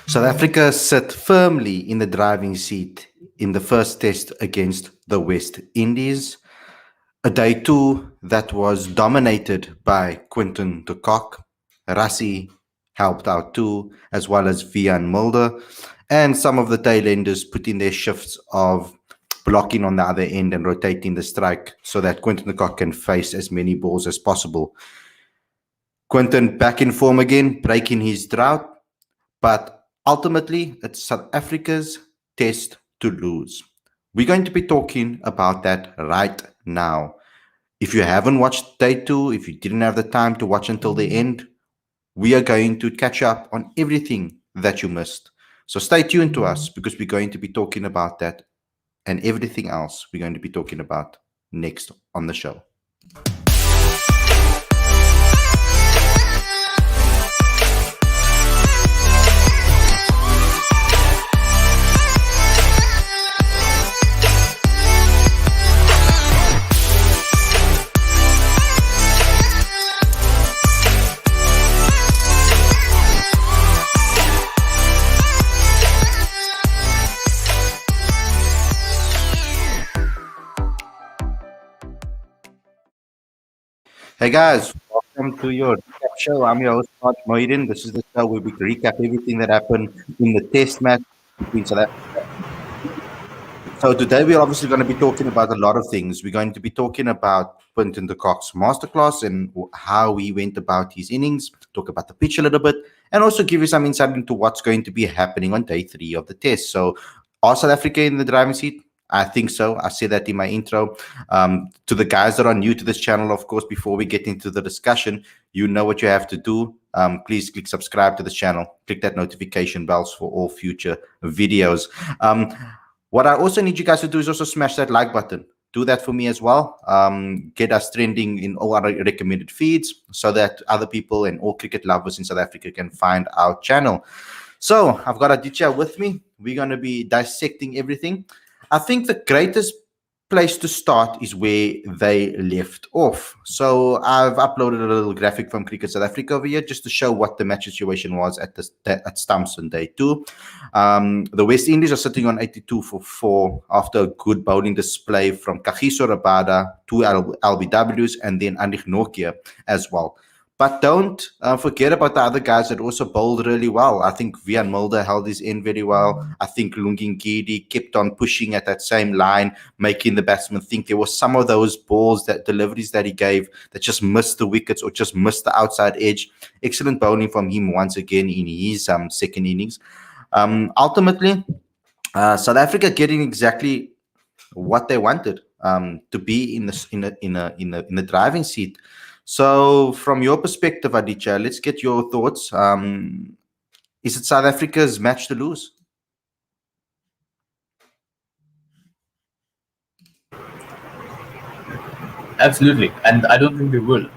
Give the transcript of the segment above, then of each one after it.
South Africa sit firmly in the driving seat in the first test against the West Indies. A day two that was dominated by Quinton the Kock. Rassie helped out too, as well as Vian Mulder. And some of the tailenders put in their shifts of blocking on the other end and rotating the strike so that Quinton the Kock can face as many balls as possible. Quinton back in form again, breaking his drought. But ultimately, it's South Africa's test to lose. We're going to be talking about that right now. If you haven't watched day two, if you didn't have the time to watch until the end, we are going to catch up on everything that you missed. So stay tuned to us because we're going to be talking about that and everything else we're going to be talking about next on the show. Hey guys, welcome to your recap show. I'm your host, Mark Moiden. This is the show where we recap everything that happened in the test match between South Africa. So today we're obviously going to be talking about a lot of things. We're going to be talking about Quinton de Kock's masterclass and how he went about his innings, talk about the pitch a little bit, and also give you some insight into what's going to be happening on day three of the test. So are South Africa in the driving seat? I think so. I said that in my intro. To the guys that are new to this channel, of course, before we get into the discussion, you know what you have to do. Please click subscribe to this channel. Click that notification bells for all future videos. What I also need you guys to do is also smash that like button. Do that for me as well. Get us trending in all our recommended feeds so that other people and all cricket lovers in South Africa can find our channel. So I've got Aditya with me. We're going to be dissecting everything. I think the greatest place to start is where they left off. So I've uploaded a little graphic from Cricket South Africa over here just to show what the match situation was at Stumps on day two. The West Indies are sitting on 82 for 4 after a good bowling display from Kagiso Rabada, 2 LBWs, and then Anrich Nokia as well. But don't forget about the other guys that also bowled really well. I think Vian Mulder held his end very well. I think Lungi Ngidi kept on pushing at that same line, making the batsman think there was some of those balls, that deliveries that he gave that just missed the wickets or just missed the outside edge. Excellent bowling from him once again in his second innings. Ultimately, South Africa getting exactly what they wanted, to be in the driving seat. So, from your perspective, Aditya, let's get your thoughts. Is it South Africa's match to lose? Absolutely, and I don't think they will.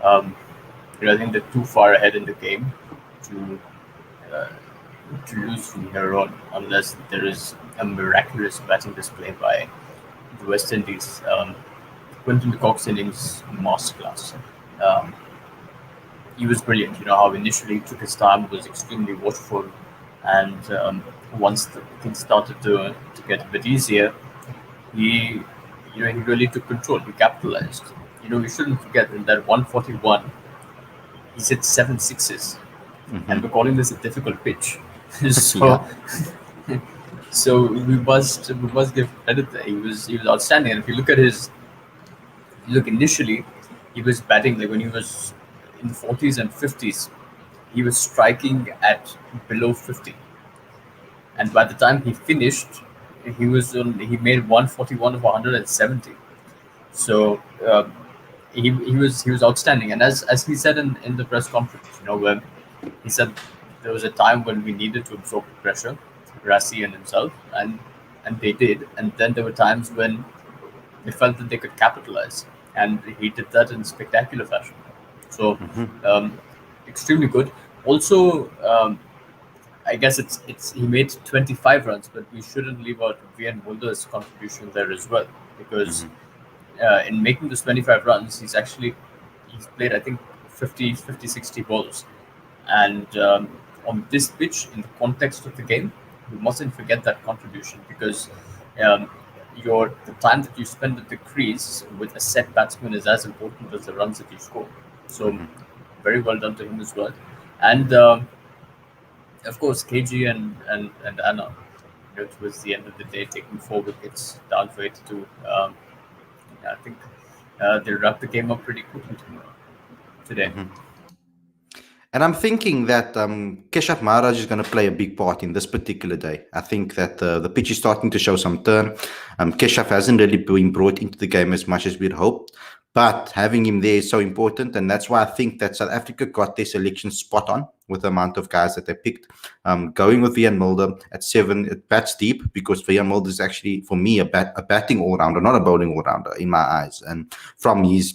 I think they're too far ahead in the game to uh, to lose from here on, unless there is a miraculous batting display by the West Indies. Quinton de Kock's innings masterclass. Um, he was brilliant. You know how initially he took his time, was extremely watchful, and once the things started to get a bit easier, he he really took control. He capitalized. We shouldn't forget in that 141, he's hit 7 6s, and we're calling this a difficult pitch. so, so we must give credit there. He was outstanding. And if you look initially, he was batting like when he was in the 40s and 50s. He was striking at below 50, and by the time he finished, he made 141 of 170. So he was outstanding. And as he said in the press conference, when he said there was a time when we needed to absorb pressure, Rassie and himself, and they did. And then there were times when they felt that they could capitalize, and he did that in spectacular fashion. So extremely good. Also, I guess it's he made 25 runs, but we shouldn't leave out Vian Mulder's contribution there as well, because in making those 25 runs, he's played, I think, 50, 60 balls, and on this pitch in the context of the game, we mustn't forget that contribution because um, the time that you spend at the crease with a set batsman is as important as the runs that you score. So very well done to him as well. And of course, KG and Anna, towards the end of the day, taking 4 wickets down for 82. I think they wrapped the game up pretty quickly today. And I'm thinking that Keshav Maharaj is going to play a big part in this particular day. I think that the pitch is starting to show some turn. Keshav hasn't really been brought into the game as much as we'd hoped, but having him there is so important. And that's why I think that South Africa got their selection spot on with the amount of guys that they picked. Going with Vian Mulder at 7, it bats deep because Vian Mulder is actually, for me, a batting all-rounder, not a bowling all-rounder in my eyes. And from his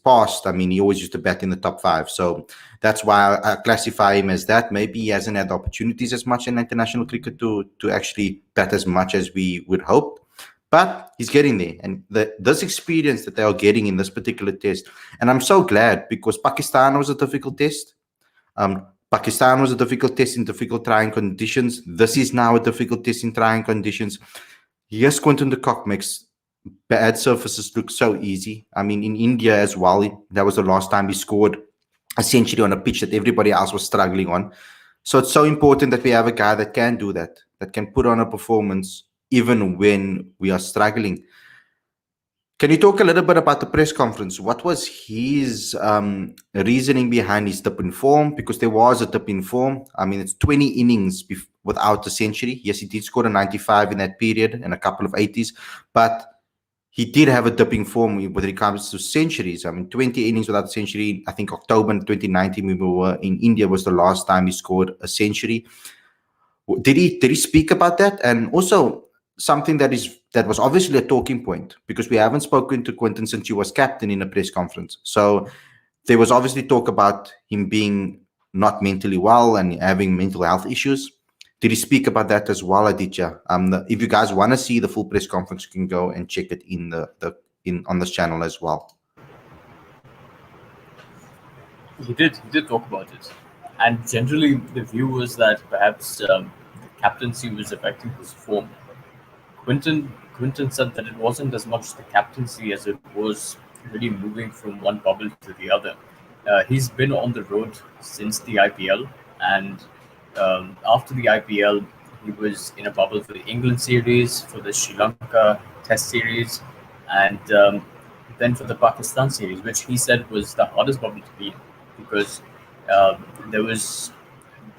past, I mean, he always used to bat in the top 5. So that's why I classify him as that. Maybe he hasn't had opportunities as much in international cricket to actually bat as much as we would hope. But he's getting there. And this experience that they are getting in this particular test. And I'm so glad because Pakistan was a difficult test. Pakistan was a difficult test in difficult trying conditions. This is now a difficult test in trying conditions. Yes, Quinton de Kock makes bad surfaces look so easy. I mean, in India as well, that was the last time he scored a century on a pitch that everybody else was struggling on. So it's so important that we have a guy that can do that can put on a performance even when we are struggling. Can you talk a little bit about the press conference? What was his reasoning behind his dip in form? Because there was a dip in form. I mean, it's 20 innings without a century. Yes, he did score a 95 in that period and a couple of 80s, but he did have a dipping form with regards to centuries. I mean, 20 innings without a century. I think October 2019, when we were in India, was the last time he scored a century. Did he speak about that? And also something that was obviously a talking point because we haven't spoken to Quinton since he was captain in a press conference. So there was obviously talk about him being not mentally well and having mental health issues. Did he speak about that as well, Aditya? If you guys want to see the full press conference, you can go and check it on this channel as well. He did talk about it, and generally the view was that perhaps the captaincy was affecting his form. Quinton said that it wasn't as much the captaincy as it was really moving from one bubble to the other. He's been on the road since the IPL, and after the IPL, he was in a bubble for the England series, for the Sri Lanka Test series, and then for the Pakistan series, which he said was the hardest bubble to be in because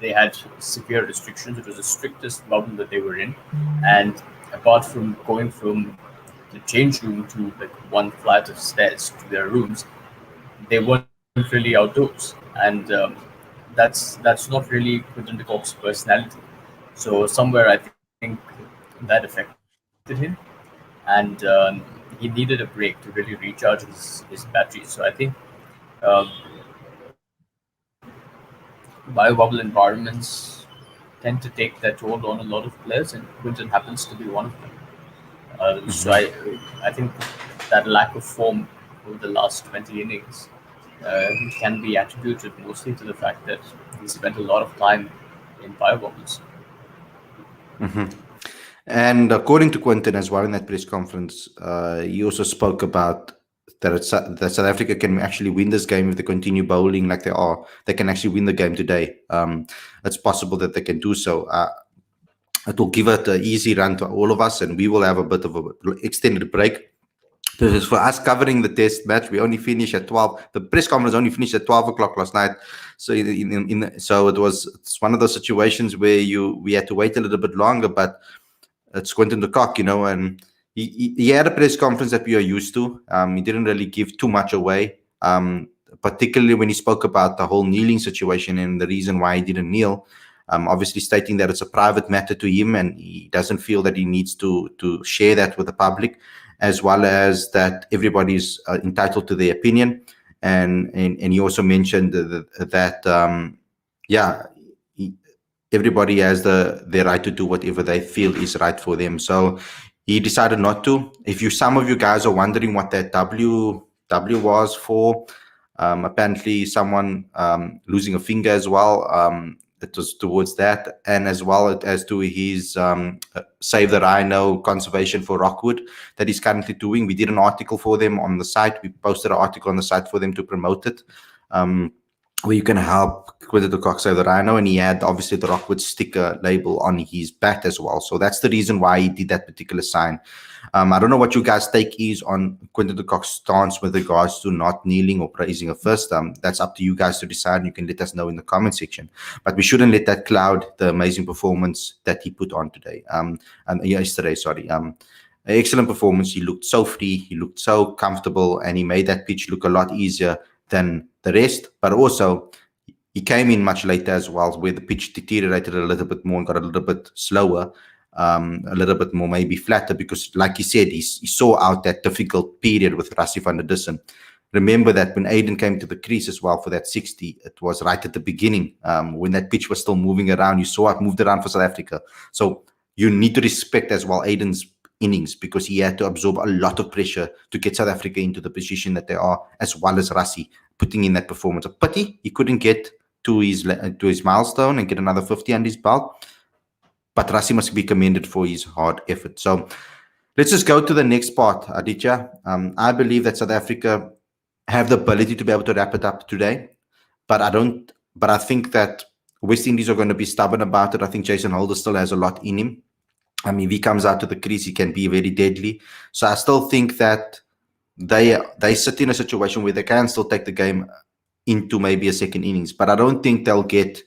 they had severe restrictions. It was the strictest bubble that they were in, and apart from going from the change room to like one flight of stairs to their rooms, they weren't really outdoors, and that's not really Quinton de Kock's personality. So somewhere I think that affected him, and he needed a break to really recharge his batteries. So I think um, biobubble environments tend to take their toll on a lot of players, and Quinton happens to be one of them. So I think that lack of form over the last 20 innings can be attributed mostly to the fact that he spent a lot of time in biobubbles. And according to Quinton as well in that press conference, he also spoke about that South Africa can actually win this game if they continue bowling like they are. They can actually win the game today. It's possible that they can do so. It will give it an easy run to all of us, and we will have a bit of an extended break. Because for us covering the test match, we only finished at 12. The press conference only finished at 12 o'clock last night. So so it's one of those situations where we had to wait a little bit longer, but it's Quinton de Kock, and he had a press conference that we are used to. He didn't really give too much away, particularly when he spoke about the whole kneeling situation and the reason why he didn't kneel. Obviously stating that it's a private matter to him and he doesn't feel that he needs to share that with the public, as well as that everybody's entitled to their opinion. And he also mentioned that everybody has the right to do whatever they feel is right for them. So he decided not to. Some of you guys are wondering what that W was for, apparently someone losing a finger as well. it was towards that, and as well as to his Save the Rhino conservation for Rockwood that he's currently doing. We did an article for them on the site. We posted an article on the site for them to promote it. Where you can help Quinton Kock Save the Rhino, and he had obviously the Rockwood sticker label on his bat as well. So that's the reason why he did that particular sign. I don't know what you guys' take is on Quinton de Kock's stance with regards to not kneeling or praising a first. That's up to you guys to decide, and you can let us know in the comment section. But we shouldn't let that cloud the amazing performance that he put on today. And yesterday, sorry. Excellent performance. He looked so free, he looked so comfortable, and he made that pitch look a lot easier than the rest. But also, he came in much later as well, where the pitch deteriorated a little bit more and got a little bit slower. A little bit more maybe flatter, because like he said, he saw out that difficult period with Rassie van der Dussen. Remember that when Aiden came to the crease as well for that 60, it was right at the beginning, when that pitch was still moving around. You saw it moved around for South Africa. So you need to respect as well Aiden's innings, because he had to absorb a lot of pressure to get South Africa into the position that they are, as well as Rassie putting in that performance. A pity he couldn't get to his milestone and get another 50 under his belt. But Rassie must be commended for his hard effort. So let's just go to the next part, Aditya. I believe that South Africa have the ability to be able to wrap it up today, but I think that West Indies are going to be stubborn about it. I think Jason Holder still has a lot in him. I mean, if he comes out to the crease, he can be very deadly. So I still think that they sit in a situation where they can still take the game into maybe a second innings, but I don't think they'll get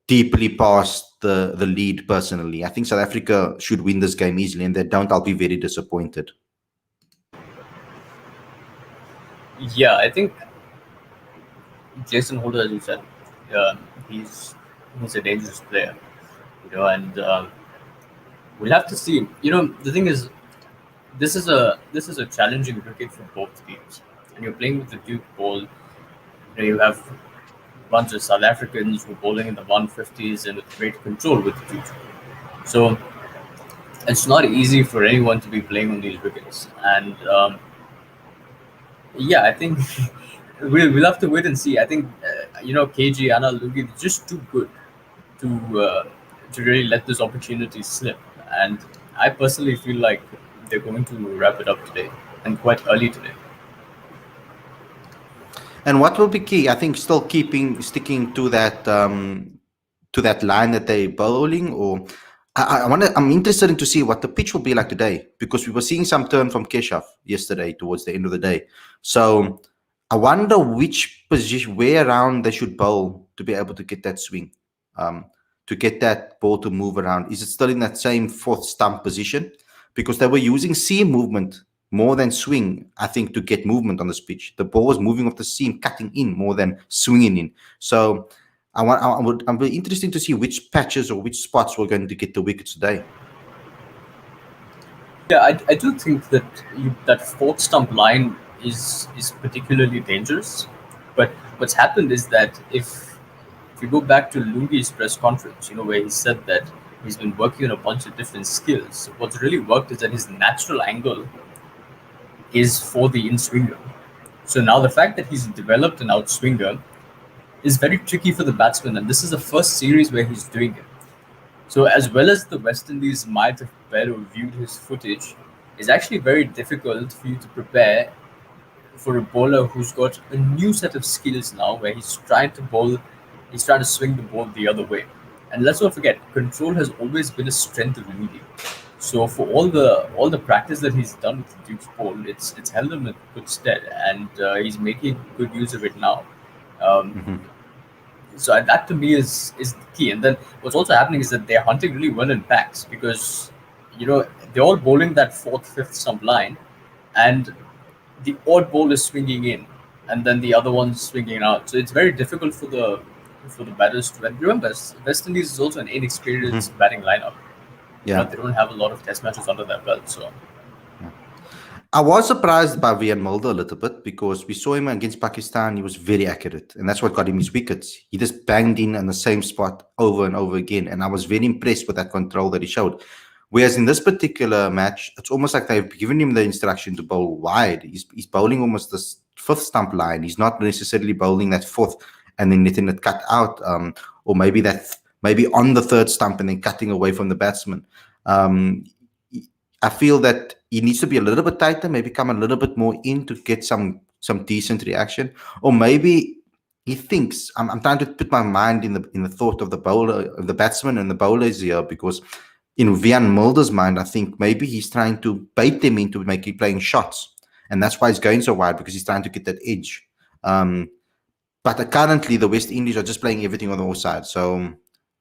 deeply past the lead personally. I think South Africa should win this game easily, and they don't, I'll be very disappointed. Yeah, I think Jason Holder, as you said, he's a dangerous player, and we'll have to see. The thing is, this is a challenging cricket for both teams, and you're playing with the Duke ball. You have a bunch of South Africans who are bowling in the 150s and with great control with the Duke. So it's not easy for anyone to be playing on these wickets, and I think we'll have to wait and see. I think KG, Anna, Lugi, they're just too good to really let this opportunity slip. And I personally feel like they're going to wrap it up today, and quite early today. And what will be key, I think, still sticking to that line that they're bowling, or I'm interested in to see what the pitch will be like today, because we were seeing some turn from Keshav yesterday towards the end of the day. So I wonder which position, where around they should bowl to be able to get that swing, to get that ball to move around. Is it still in that same fourth stump position? Because they were using seam movement more than swing, I think, to get movement on this pitch. The ball was moving off the seam, cutting in more than swinging in. So I'm very interested to see which patches or which spots we're going to get the wickets today. Yeah, I do think that that fourth stump line is particularly dangerous. But what's happened is that if you go back to Lungi's press conference, where he said that he's been working on a bunch of different skills. What's really worked is that his natural angle is for the in-swinger. So now the fact that he's developed an out-swinger is very tricky for the batsman, and this is the first series where he's doing it. So as well as the West Indies might have better viewed his footage, it's actually very difficult for you to prepare for a bowler who's got a new set of skills now, where he's trying to swing the ball the other way. And let's not forget, control has always been a strength of India. So for all the practice that he's done with the Duke's ball, it's held him in good stead, and he's making good use of it now. So that to me is the key. And then what's also happening is that they're hunting really well in packs, because they're all bowling that fourth, fifth stump line, and the odd ball is swinging in, and then the other one's swinging out. So it's very difficult for the batters to. And remember, West Indies is also an inexperienced batting lineup. Yeah, they don't have a lot of test matches under their belt. So I was surprised by Vian Mulder a little bit, because we saw him against Pakistan. He was very accurate, and that's what got him his wickets. He just banged in the same spot over and over again, and I was very impressed with that control that he showed. Whereas in this particular match, it's almost like they've given him the instruction to bowl wide. He's bowling almost this fifth stump line. He's not necessarily bowling that fourth. and then letting it cut out, or maybe on the third stump and then cutting away from the batsman. Um, I feel that he needs to be a little bit tighter, maybe come a little bit more in to get some decent reaction, or maybe he thinks I'm trying to put my mind in the thought of the bowler, of the batsman and the bowlers here, because in Vian Mulder's mind, I think maybe he's trying to bait them into making playing shots, and that's why he's going so wide, because he's trying to get that edge. Um, but currently, the West Indies are just playing everything on the offside. So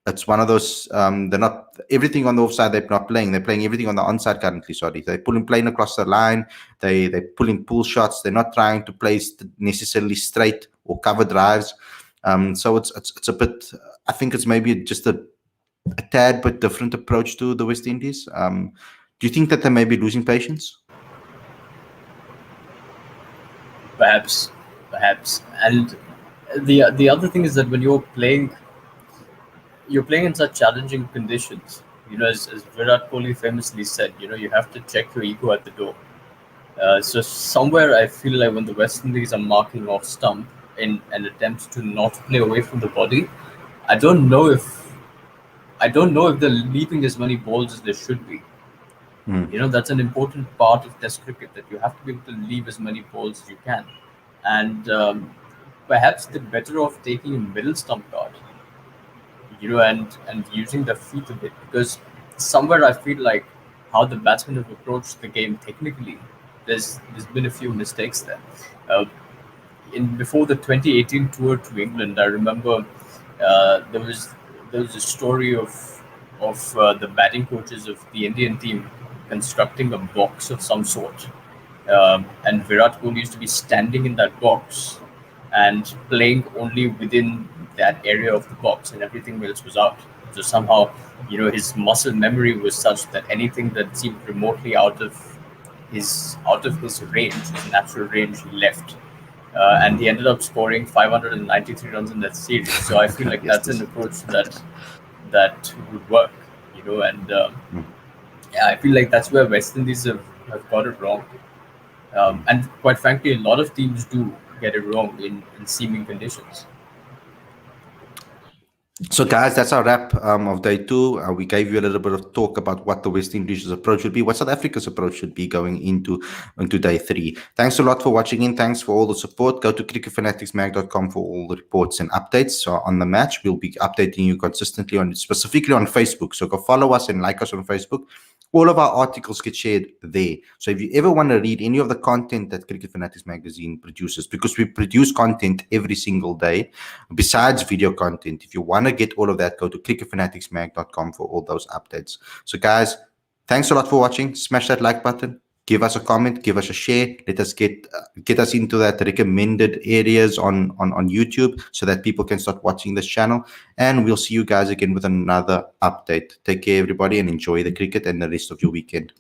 it's one of those. They're not everything on the offside. They're not playing. They're playing everything on the onside currently. Sorry, they're playing across the line. They pulling pull shots. They're not trying to play necessarily straight or cover drives. So it's a bit. I think it's maybe just a tad bit different approach to the West Indies. Do you think that they may be losing patience? Perhaps. And the other thing is that when you're playing in such challenging conditions. As Virat Kohli famously said, you have to check your ego at the door. So somewhere I feel like when the West Indies are marking off stump in an attempt to not play away from the body, I don't know if I don't know if they're leaving as many balls as they should be. Mm. That's an important part of Test cricket, that you have to be able to leave as many balls as you can, and perhaps they're better off taking a middle stump guard, and using the feet a bit, because somewhere I feel like how the batsmen have approached the game technically, there's been a few mistakes there. Uh, in Before the 2018 tour to England, I remember there was a story of the batting coaches of the Indian team constructing a box of some sort, and Virat Kohli used to be standing in that box and playing only within that area of the box, and everything else was out. So somehow, his muscle memory was such that anything that seemed remotely out of his range, his natural range, he left. And he ended up scoring 593 runs in that series. So I feel like Yes, that's an approach that would work, and mm. yeah, I feel like that's where West Indies have got it wrong. And quite frankly, a lot of teams do get it wrong in seeming conditions. So, guys, that's our wrap of day two. We gave you a little bit of talk about what the West Indies' approach would be, what South Africa's approach should be going into day three. Thanks a lot for watching in. Thanks for all the support. Go to cricketfanaticsmag.com for all the reports and updates on the match. We'll be updating you consistently specifically on Facebook. So go follow us and like us on Facebook. All of our articles get shared there. So if you ever want to read any of the content that Cricket Fanatics Magazine produces, because we produce content every single day, besides video content, if you want to get all of that, go to cricketfanaticsmag.com for all those updates. So guys, thanks a lot for watching. Smash that like button. Give us a comment. Give us a share. Let us get us into that recommended areas on YouTube, so that people can start watching this channel. And we'll see you guys again with another update. Take care, everybody, and enjoy the cricket and the rest of your weekend.